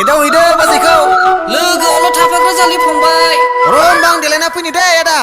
एदाव हैदो बाजैखौ लोगोआवल' थाफाग्रा जालि फंबाय र' होनबा आं देलायना फैनि दे आदा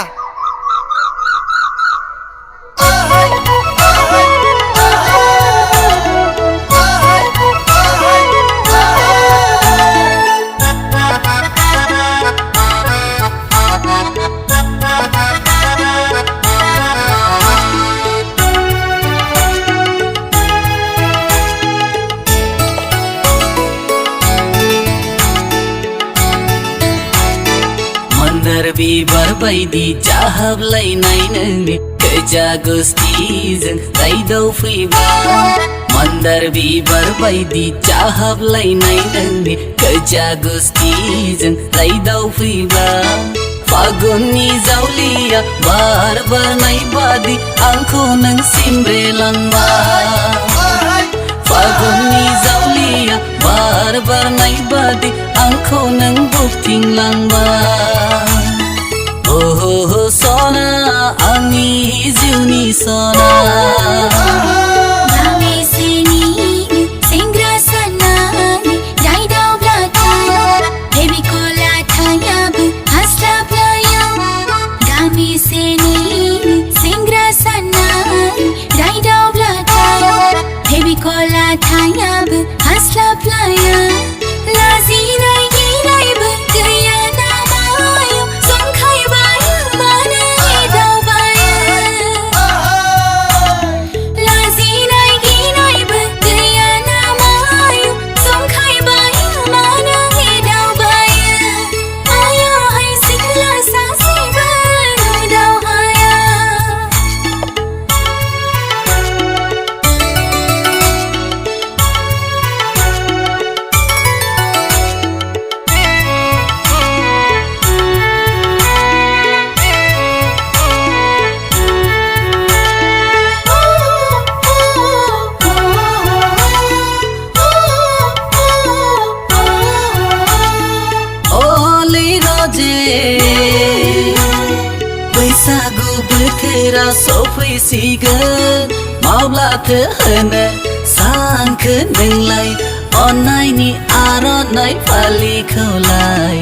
मन्दर बिबार बायदि जाहाबलायनाय नोंनि गोजा गुस्थिजों रायदाव फैबा मन्दर बिबार बायदि जाहाबलायनाय नोंनि गोजा गुस्थिजों रायदाव फैबा फागुननि जावलिया बार बारनाय बादि आंखौ नों सिमब्रेलांबाय फागुननि जावलिया बार बारनाय बादि आंखौ नों बोगथिंलांबाय ओहो सना आंनि जिउनि सना थायाबो हास्लाबलाया लाजिनाय गिनायबो गैया नामायाव जंखायबायो मानो एदावबायो लाजिनाय गिनायबो गैया नामायाव जंखायबायो मानो एदावबायो आयौहाय सिख्ला सासेबो नुदावहाया बैसागु बोथोरा सफैसिगोन माब्लाथो होनो सानखो नोंलाय अननायनि आर'नाइ फालिखौलाय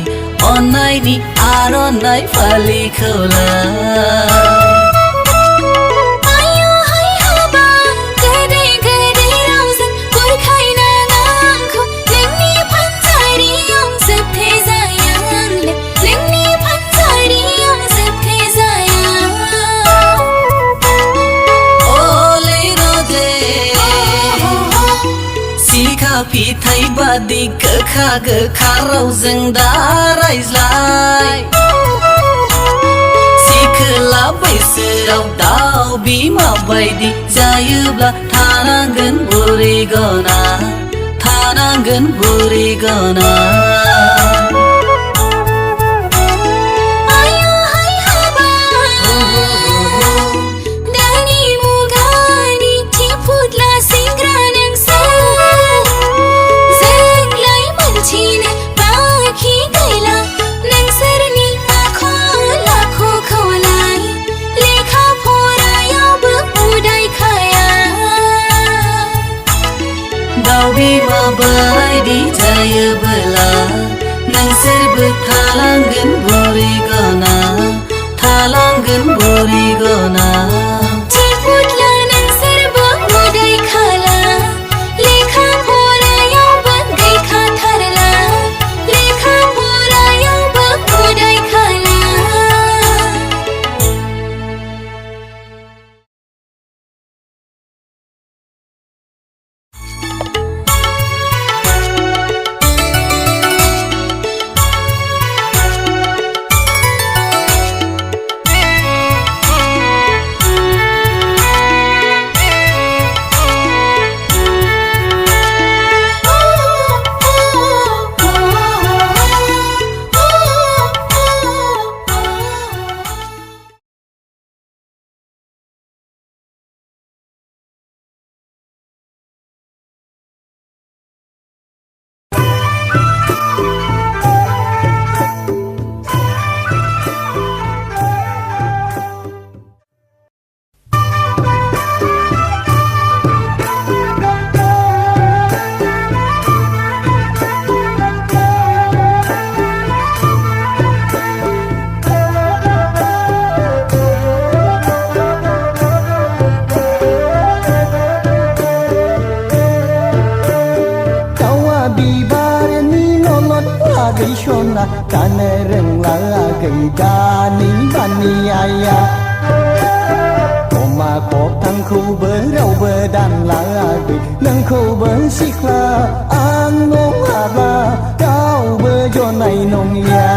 अननायनि आर'नाइ फालिखौलाय फिथाइ बादि गोखा गोखा रावजों दा रायज्लाय सिखोला बैसोआव दाउ बिमा बायदि जायोब्ला थानांगोन बुरै गना थानांगोन बुरै गना बिमा बायदि जायोबोला नोंसोरबो थालांगोन बुरै गना थालांगोन बुरै गना गैसना जानो रोंला गैगानि बानियाया अमा खबथांखौबो रावबो दानलागै नोंखौबो सिख्ला आं नङाबा रावबो जनाय नंलिया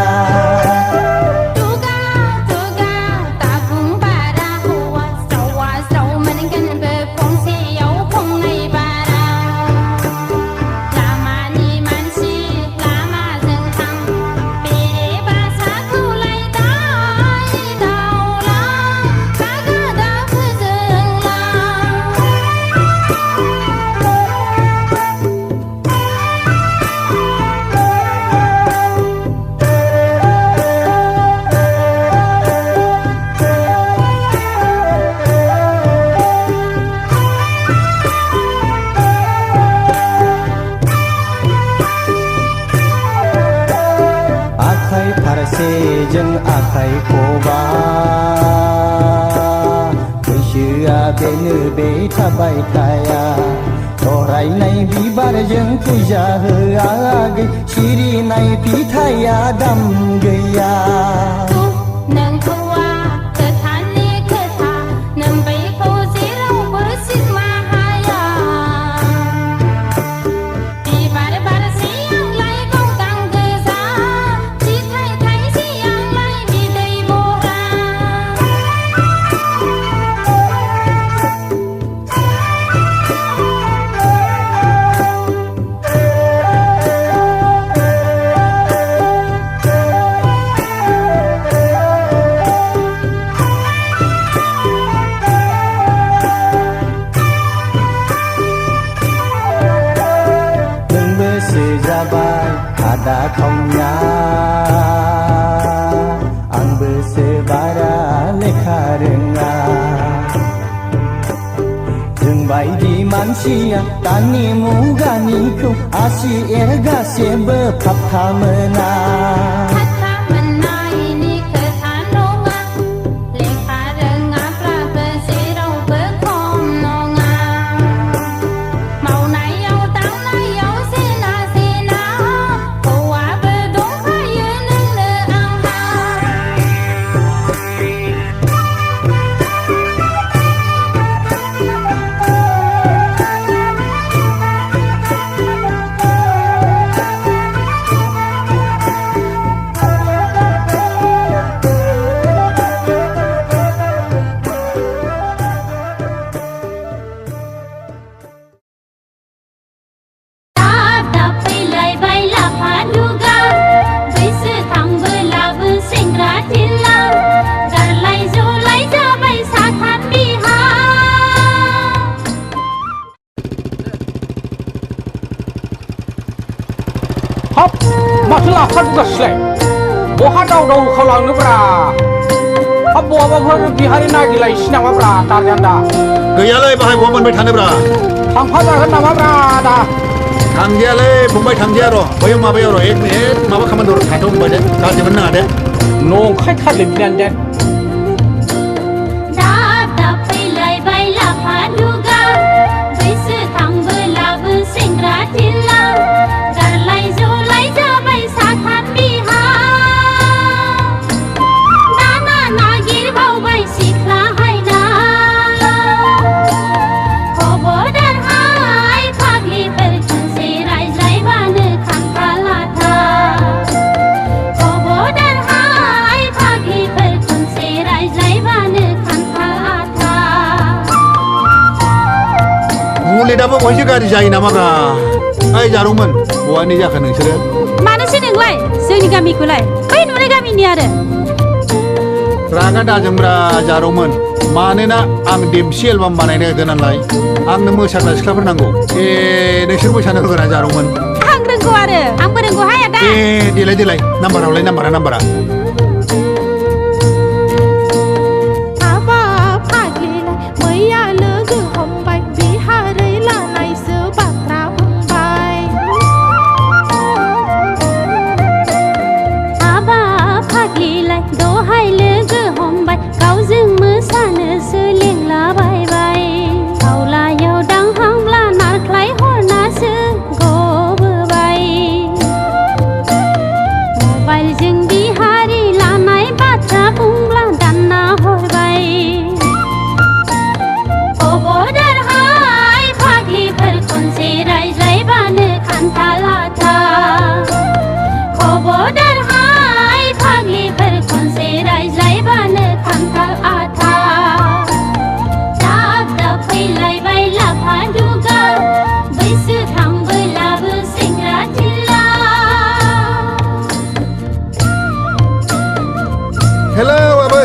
जों आखाइ खबा बैसोआ बेनो बे थाबाय थाया थरायनाय बिबारजों फुजा होआगै सिरिनाय फिथाइया दाम गैया दा खावना आंबोसो बारा लेखा रोङा जोंबायदि मानसिया दानि मुगानिखौ आसि एरगासेबो फात्ता मोना माथो लाफादुगासैलाय बहा दावदाव खावलांनोब्रा हाब बहाबाफोर बिहारि नागिरलायसै नामाब्रा दारजान्दा गैयालै बाहाय बहा मोनबाय थानोब्रा थांफाजागोन नामाब्रा दा थांजायालै फंबाय थांजाया र' बैयाव माबायाव र' एक मिनिट माबा खामानि दं थाथ' फंबाय दे गाज्रि मोननो नाङा दे नंखाय थारलै बिनानै दे बुलेटआबो बहायसो गाज्रि जायो नामाब्रा ओइ जारौमोन बहानि जाखो नोंसोरो मानोसै नोंलाय जोंनि गामिखौलाय बै नुनाय गामिनि आरो रागा दाजोंब्रा जारौमोन मानोना आं देमसि एलबाम बानायनो होदों नालाय आंनो मोसाग्रा सिख्लाफोर नांगौ नोंसोर मोसानो होगोन ना जारौमोन आं रोंगौ आरो आंबो रोंगौ हाय आदा देलाय नाम्बारावलाय नाम्बारा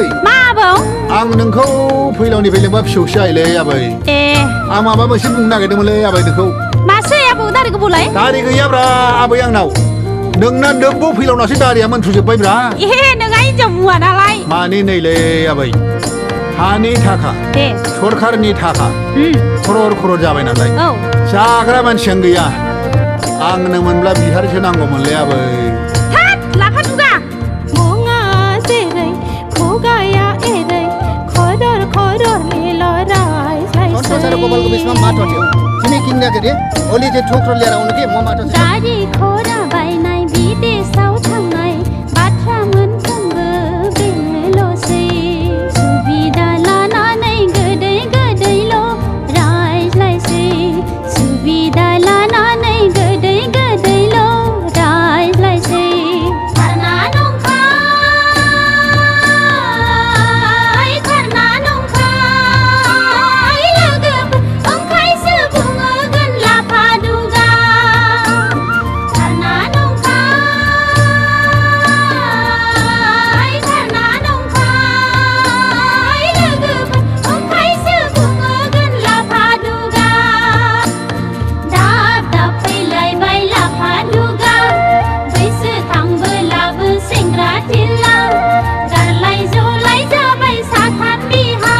आबै मा आबौ आं नोंखौ फैलावनिफ्राय लेंबा फिसौसो जायोलै आबै ए आं माबा मोनसे बुंनो नागिरदोंमोनलै आबै नोंखौ मासै आबौ दारिखौ बुलाय दारि गैयाब्रा आबै आंनाव नोंना नोंबो फैलावनासो दारिया मोनफ्रुजोब्बायब्रा ए नोंहा हिनजाव मुवा नालाय मानि नैलै आबै हानि थाखा दे सरखारनि थाखा खरर खरर जाबाय नालाय औ जाग्रा मानसियानो गैया आंनो मोनब्ला बिहारसो नांगौमोनलै आबै हाट लाफा दुगा मुङा जेरै खुगाया एरै खरर खरर Saya kobal ko bisma mato dio. Sini kingna gede. Oli je thokro liara unke mo mato. गारि घोडा बायनाय विदेशाव थांनाय बाथ्रा मोनफ्रोमबो बेनोल'सै सुबिदा लानानै गोदै गोदैल' रायज्लायसै सुबिदा लानानै गोदै गोदैल' रायज्लायसै खारना नंखाय लोगोफोर ओंखायसो बुङोगोन लाफा दुगा खारना नंखाय लोगोफोर ओंखायसो बुङोगोन लाफा दुगा दाब दाब फैलायबाय लाफा दुगा बैसो थांबोलाबो सेंग्रा थिला गारलाय जलाय जाबाय साथाम बिहा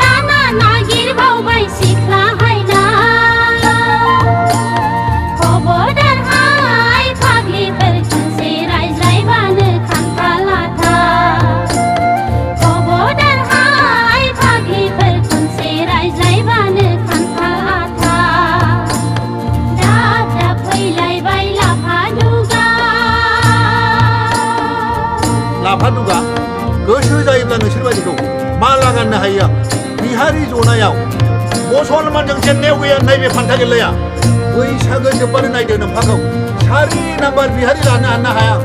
दाना नागिरबावबाय सिख्ला हायना खबरदारहाय फाग्लिफोर खनसे रायज्लायबानो खान्था लाथा खबरदारहाय फाग्लिफोर खनसे रायज्लायबानो खान्था लाथा दाब दाब फैलायबाय लाफा दुगा लाफा दुगा गोसो जायोब्ला नोंसोर बायदिखौ माला गाननो हायो आं बिहारि जनायाव मुसलमानजों जेननायाव गैया नैबे फान्था गेलेया बैसागो जोब्बानो नायदो नोम्फाखौ सारि नाम्बार बिहारि लानो हानो हाया आं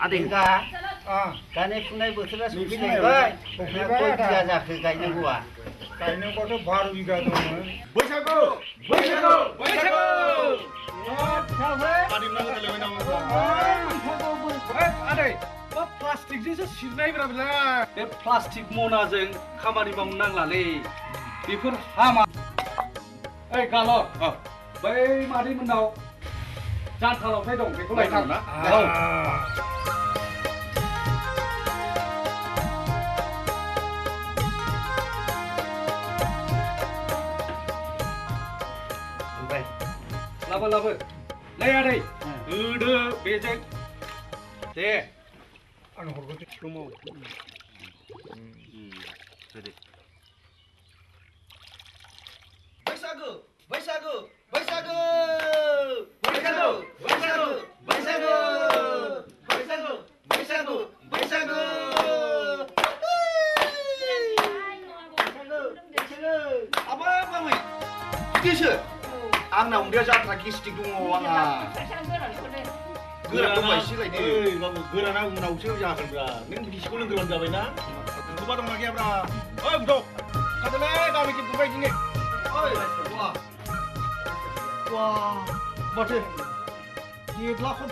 आदैगा गायनाय फुनाय बोथोरा सफैलायबाय गय बिगा जाखो गायनांगौआ गायनांगौआथ' 12 बिगा दंमोन बैसागु बैसागु बैसागु आदै मा प्लास्टिकजोंसो सिरनायब्रा बेलाय बे प्लास्टिक मनाजों खामानि मावनो नांलालै बेफोर हामा ओइ गालर बै मादै मोननाव जानथा लावथाय दं बेखौ लायनांगौ ना औ लाबो लाबो नै आदै होदो बेजों दे आं हरगोन दङ बैसागु बैसागु बैसागु बैसागु बैसागु बैसागु बैसागु बैसागु बैसागु apa bangै बिदिसो आंना उन्दैया जात्रा गेस्टिक दङ आंहा गोरा दंबा एसे लायदो ओइ बाबु गोराना उनावसो जागोनब्रा नों बिदिखौ लोंग्रोबानो जाबायना गोबा दंना गैयाब्रा ओइ बुद' खादोलै गामिखि बुबाय दिनै ओइ वा माथो देब्लाखौ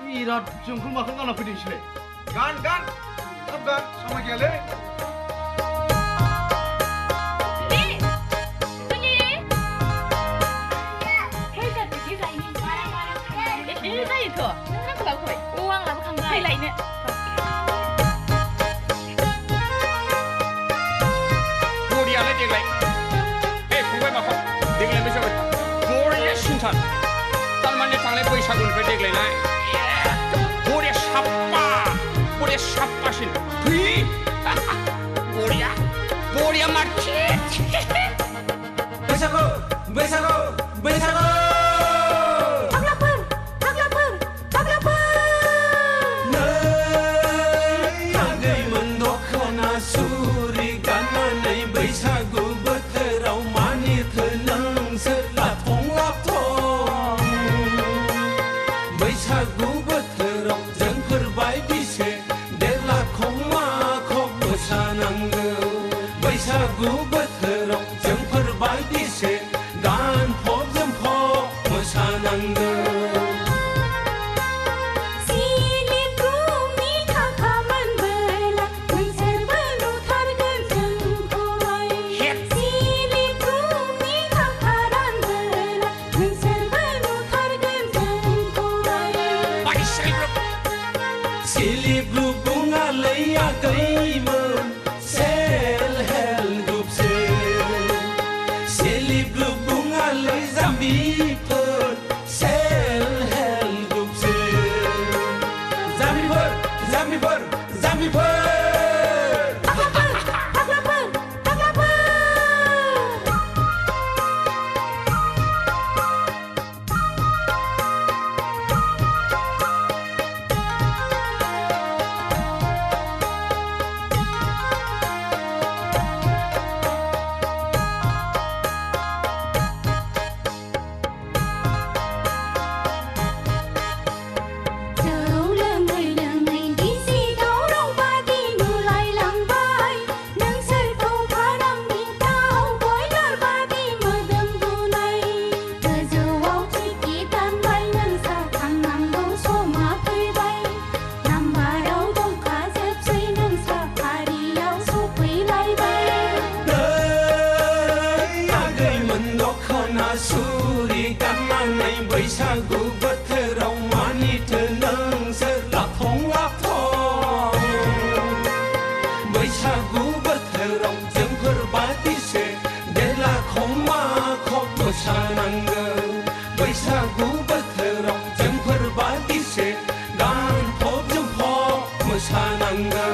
बिराद जोंखौ माखौ गाना फैदों इसोरलाय गान गान थाब गान समाय गैयालै बरियालाय देग्लाय ए फंबाय माखौ देग्लाय बैसागु बरिया सिनथार थारमाने थांनाय बैसागुनिफ्राय देग्लायलाय बरिया साफ्फासिन बरिया बरिया मारखि बैसागु बैसागु बैसागु Nei, ang gay man dok na su बैसागु बोथोराव जोंफोर बायदिसे देरलाखौ माखौ मोसानांगौ बैसागु बोथोराव जोंफोर बायदिसे गानफब जोमफब मोसानांगौ बैसागु बोथोराव मानिथो नोंसोर लाथं लाथं बैसागु बोथोराव जोंफोर बादिसे देरलाखौ माखौ मोसानांगौ बैसागु बोथोराव जोंफोर बादिसे गानफब जोमफब मोसानांगौ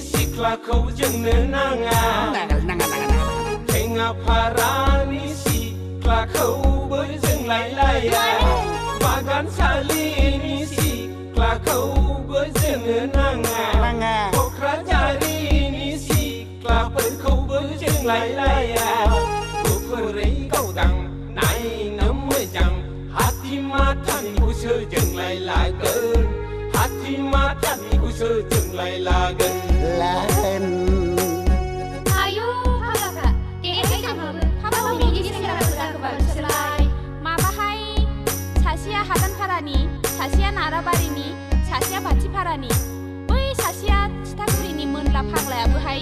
सिख्लाखौ जोंनो नाङा थेङा फारानि सिख्लाखौबो जोंलायलाया बागानसालिनि सिख्लाखौबो जोंनो नाङा क'क्राझारिनि सिख्लाफोरखौबो जोंलायलाया गुफुरै गावदां नायनो मोजां हाथिमाथानिखौसो जोंलाय लागोन हाथिमाथानिखौसो जोंलाय लागोन आयौ फाग्लाफ्रा देहाय थांबाबो हाबाखौ बिदि सेंग्राफोरा गोबां बिसोरलाय माबाहाय सासेया हादानपारानि सासेया नाराबारिनि सासेया बाथिपारानि बै सासेया थिथागुरिनि मोनला फाग्लायाबोहाय